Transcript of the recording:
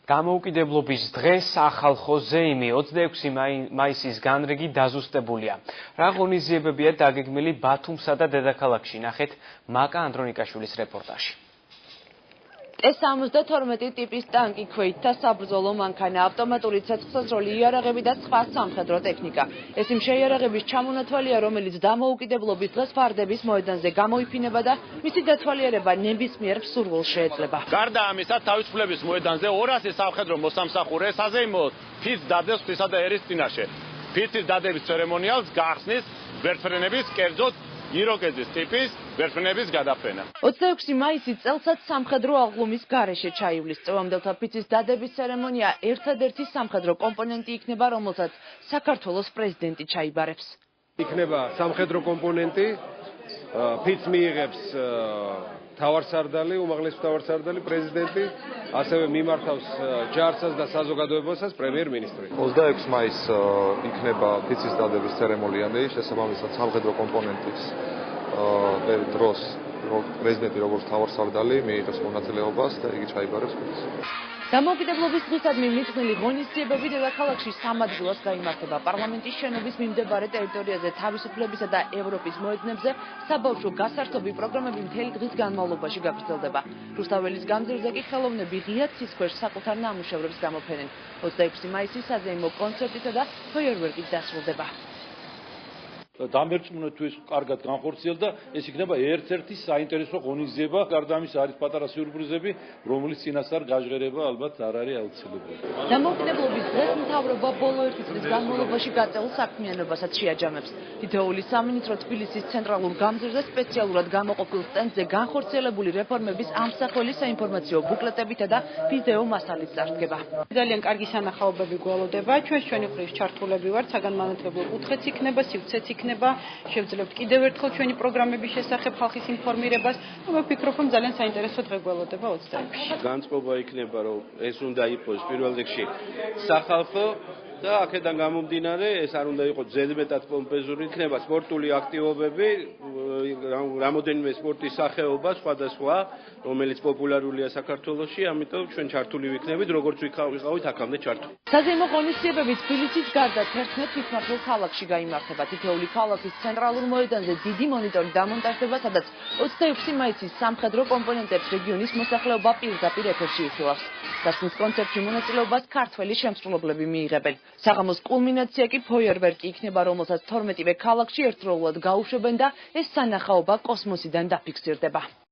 გამოუკიდებლობის დღეს ახალ ზეიმი 26 მაისის განრიგი დაზუსტებულია. რა ღონისძიებებია დაგეგმილი ბათუმსა და დედაქალაქში, ნახეთ მაკა ანდრონიკაშვილის რეპორტაჟი. T-72 ტიპის ტანკი, ქვეითთა საბრძოლო მანქანა, ავტომატური ცეცხლსასროლი იარაღები და სხვა სამხედრო ტექნიკა. ეს იმ შეიარაღების ჩამონათვალია, რომელიც დამოუკიდებლობის დღეს ფარდების მოედანზე გამოიფინება და მისი დათვალიერება ნებისმიერ სურვილს შეეძლება. გარდა ამისა, თავისუფლების მოედანზე 200 სამხედრო მოსამსახურე საზეიმოდ ფიცს დადებს ღვთისა და ერის წინაშე. ფიცის დადების ცერემონიალს გახსნის ვერტმფრენების, კერძოდ იროკეზის ტიპის ვერტმფრენების გადაფრენა. 26 მაისი წელსაც სამხედრო აღლუმის გარეშე ჩაივლის. წევამდელთა ფიცის დადების ცერემონია ერთადერთი სამხედრო კომპონენტი იქნება, რომელსაც საქართველოს პრეზიდენტი ჩაიბარებს. იქნება სამხედრო კომპონენტი, ფიცს მიიღებს თავარსარდალი, უმაღლესი თავარსარდალი პრეზიდენტი, ასევე მიმართავს ჯარსაც და საზოგადოებასაც პრემიერ-მინისტრი. 26 მაისს იქნება ფიცის დადების ცერემონია, შესაბამისად სამხედრო კომპონენტის დროს პრეზიდენტი როგორც თავარსარდალი მიიღებს მონაწილეობას და იგი ჩაიბარებს ფიცს. დამოუკიდებლობის დღისადმი მიძღვნილი ღონისძიებები დედაქალაქში 3 ადგილას გაიმართება. პარლამენტის შენობის მიმდებარე ტერიტორიაზე, თავისუფლებისა და ევროპის მოედნებზე საბავშვო გასართობი პროგრამები მთელი დღის განმავლობაში გაგრძელდება. რუსთაველის გამზირზე კი ხელოვნები ღია ცის ქვეშ საკუთარ ნამუშევრებს გამოფენენ. 26 მაისის საზეიმო კონცერტითა და ფეიერვერკით დასრულდება. დამერწმუნე თუ ეს კარგად განხორციელდა, ეს იქნება ერთ-ერთი საინტერესო ღონისძიება. გარდა ამისა არის პატარა სიურპრიზები, რომლის წინასწარ გაჟღერება ალბათ არ არის აუცილებელი. დამოუკიდებლობის დღეს მთავრობა ბოლო 1 წლის განმავლობაში გაწეულ საქმიანობასაც შეაჯამებს. თითოეული სამინისტრო თბილისის ცენტრალურ გამზირზე სპეციალურად გამოყოფილ სტენდზე განხორციელებული რეფორმების ამსახველი საინფორმაციო ბუკლეტებითა და ვიდეო მასალით წარდგება. ძალიან კარგი სანახაობები გველოდება. ჩვენი მხრივ ჩართულები ვართ, საგანმანათლებლო კუთხეც იქნება, სივრცეც იქნება. შევძლებთ კიდევ ერთხელ ჩვენი პროგრამების შესახებ ხალხის ინფორმირებას. ვფიქრობ, რომ ძალიან საინტერესო დღე გველოდება 26-ში. განწყობა იქნება, რომ ეს უნდა იყოს პირველ რიგში სახალხო და აქედან გამომდინარე ეს არ უნდა იყოს ზედმეტად პომპეზური, იქნება სპორტული აქტივობები, რამოდენიმე სპორტის სახეობა სხვადასხვა, რომელიც პოპულარულია საქართველოში, ამიტომ ჩვენ ჩართული ვიქნებით, როგორც ვიყავით აქამდე ჩართული. საზეიმო ღონისძიებები თბილისის გარდა 11 თვითმმართველ ქალაქში გაიმართება. თითოეული ქალაქის ცენტრალურ მოედანზე დიდი მონიტორი დამონტაჟდება, სადაც 26 მაისის სამხედრო კომპონენტებს რეგიონის მოსახლეობა პირდაპირ ეთერში იხილავს. დასკვნის კონცერტში მონაწილეობას ქართველი შემსრულებლები მიიღებენ. საღამოს კულმინაცია კი ფეიერვერკი იქნება, რომელსაც 12-ვე ქალაქში ერთდროულად გაუშვებენ და ეს სანახაობა კოსმოსიდან დაფიქსირდება.